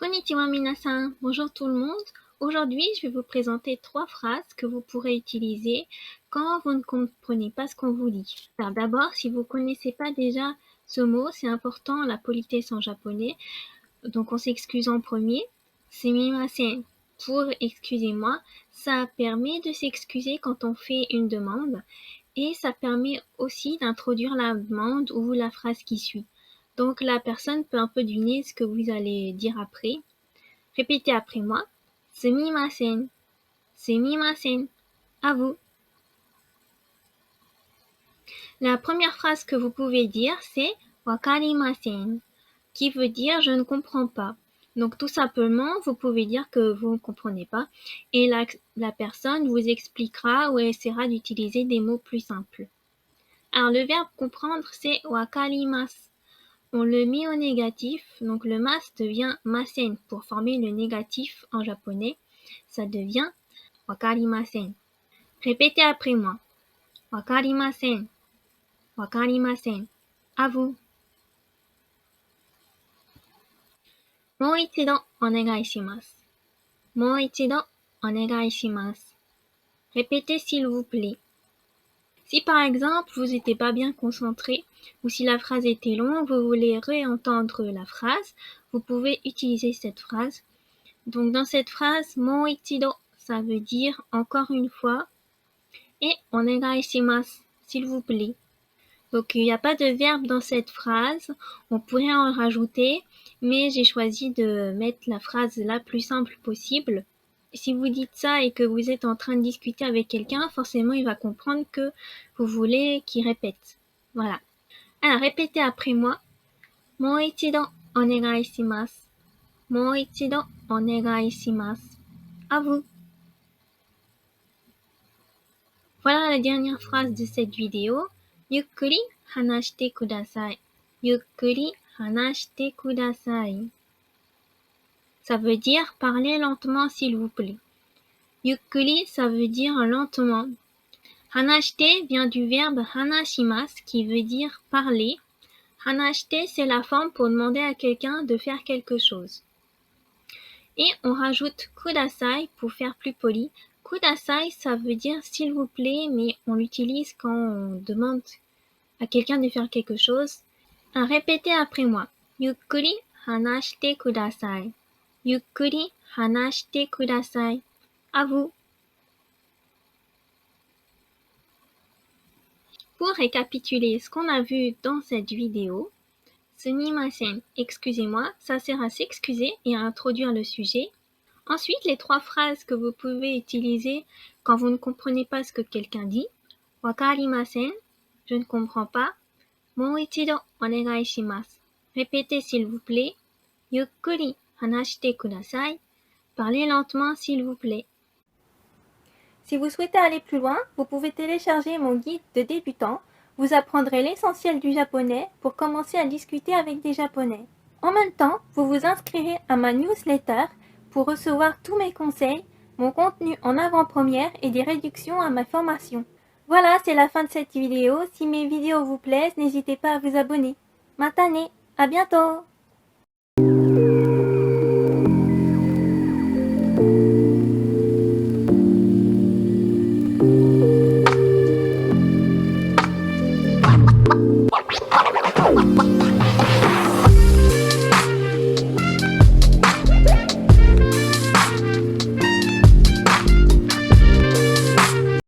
Konnichiwa minasan, bonjour tout le monde. Aujourd'hui, je vais vous présenter 3 phrases que vous pourrez utiliser quand vous ne comprenez pas ce qu'on vous dit. Alors d'abord, si vous ne connaissez pas déjà ce mot, c'est important, la politesse en japonais. Donc on s'excuse en premier. Sumimasen pour excusez-moi, ça permet de s'excuser quand on fait une demande et ça permet aussi d'introduire la demande ou la phrase qui suit. Donc la personne peut un peu deviner ce que vous allez dire après. Répétez après moi. Sumimasen, sumimasen. À vous. La première phrase que vous pouvez dire, c'est wakarimasen, qui veut dire je ne comprends pas. Donc tout simplement, vous pouvez dire que vous ne comprenez pas et la personne vous expliquera ou essaiera d'utiliser des mots plus simples. Alors le verbe comprendre, c'est wakarimasu. On le met au négatif, donc le mas devient masen pour former le négatif en japonais. Ça devient wakarimasen. Répétez après moi. Wakarimasen, wakarimasen. À vous. もう一度お願いします。もう一度お願いします。Répétez s'il vous plaît. Si par exemple vous n'étiez pas bien concentré ou si la phrase était longue, vous voulez réentendre la phrase, vous pouvez utiliser cette phrase. Donc dans cette phrase, もう一度, ça veut dire encore une fois et お願いします, s'il vous plaît. Donc il n'y a pas de verbe dans cette phrase, on pourrait en rajouter, mais j'ai choisi de mettre la phrase la plus simple possible. Si vous dites ça et que vous êtes en train de discuter avec quelqu'un, forcément il va comprendre que vous voulez qu'il répète. Voilà. Alors répétez après moi. もう一度お願いします。もう一度お願いします。À vous. Voilà la dernière phrase de cette vidéo. ゆっくり話してください。ゆっくり話してください。Ça veut dire parler lentement s'il vous plaît. Yukkuri, ça veut dire lentement. Hanashite vient du verbe hanashimasu qui veut dire parler. Hanashite, c'est la forme pour demander à quelqu'un de faire quelque chose. Et on rajoute kudasai pour faire plus poli. Kudasai, ça veut dire s'il vous plaît, mais on l'utilise quand on demande à quelqu'un de faire quelque chose. Répétez après moi. Yukkuri hanashite kudasai. Yukkuri hanashite kudasai. À vous. Pour récapituler ce qu'on a vu dans cette vidéo, sumimasen, excusez-moi, ça sert à s'excuser et à introduire le sujet. Ensuite, les 3 phrases que vous pouvez utiliser quand vous ne comprenez pas ce que quelqu'un dit. Wakarimasen, je ne comprends pas. Mou ichido onegai shimasu. Répétez s'il vous plaît. Yukkuri hanashite kudasai. Parlez lentement s'il vous plaît. Si vous souhaitez aller plus loin, vous pouvez télécharger mon guide de débutant. Vous apprendrez l'essentiel du japonais pour commencer à discuter avec des japonais. En même temps, vous vous inscrirez à ma newsletter pour recevoir tous mes conseils, mon contenu en avant-première et des réductions à ma formation. Voilà, c'est la fin de cette vidéo. Si mes vidéos vous plaisent, n'hésitez pas à vous abonner. Matane, à bientôt!